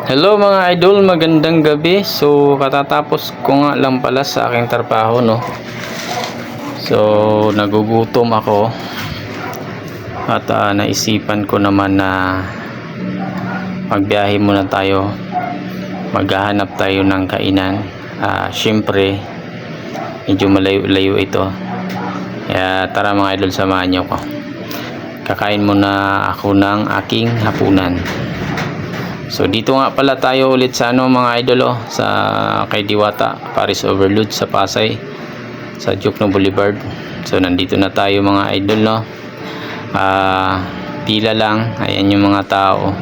Hello mga idol, magandang gabi. So katatapos ko nga lang pala sa aking trabaho, no. So nagugutom ako at naisipan ko naman na magbiyahe muna tayo. Maghahanap tayo ng kainan. Syempre medyo malayo-layo ito. Kaya tara mga idol, samahan niyo ko. Kakain muna ako ng aking hapunan. So dito nga pala tayo ulit sa mga idol, sa kay Diwata Paris Overload sa Pasay, sa Jokno Boulevard. So nandito na tayo mga idol, no. Pila lang, ayan yung mga tao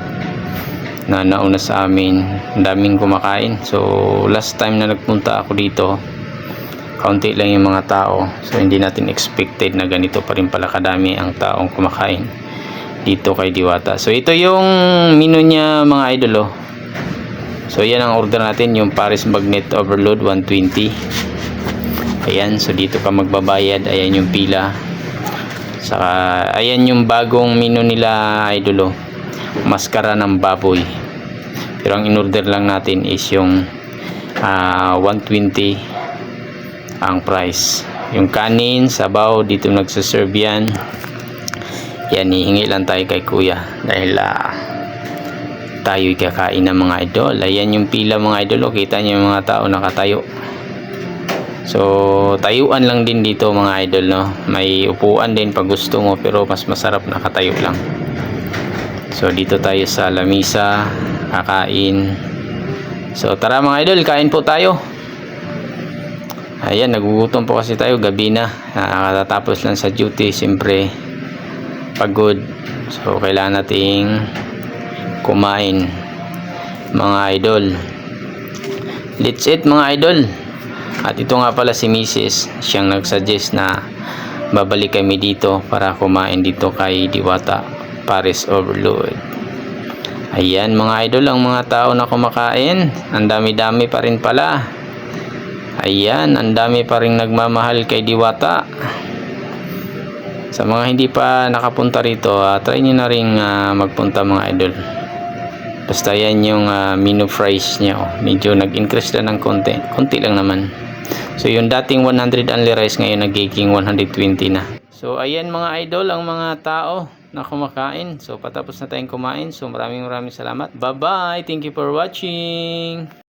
na nauna sa amin. Ang daming kumakain. So last time na nagpunta ako dito, kaunti lang yung mga tao. So hindi natin expected na ganito pa rin pala kadami ang taong kumakain dito kay Diwata. So ito yung menu niya mga idol, So yan ang order natin, yung Paris Magnet Overload 120. Ayan, so dito ka magbabayad. Ayan yung pila. Saka ayan yung bagong menu nila idol, maskara ng baboy. Pero ang in-order lang natin is yung 120 ang price. Yung kanin, sabaw, dito nagsaserve yan. Yan, hihingi lang tayo kay kuya dahil tayo'y kakain ng mga idol. Ayan yung pila mga idol, kita nyo yung mga tao nakatayo. So tayuan lang din dito mga idol, no. May upuan din pag gusto mo, pero mas masarap nakatayo lang. So dito tayo sa lamisa kakain. So tara mga idol, kain po tayo. Ayan, nagugutom po kasi tayo, gabi na. Katatapos lang sa duty, siyempre pagod. So kailangan nating kumain mga idol. Let's eat mga idol. At ito nga pala si Mrs. siyang nagsuggest na babalik kami dito para kumain dito kay Diwata Paris Overload. Ayan mga idol, ang mga tao na kumakain, ang dami-dami pa rin pala. Ayan, ang dami pa rin nagmamahal kay Diwata. Sa mga hindi pa nakapunta rito, try nyo na rin magpunta mga idol. Basta yan yung menu price nya, medyo nag-increase na ng konti lang naman. So yung dating 100 only rice, ngayon nagiging 120 na. So ayan mga idol, ang mga tao na kumakain. So patapos na tayong kumain. So maraming salamat. Bye bye, thank you for watching.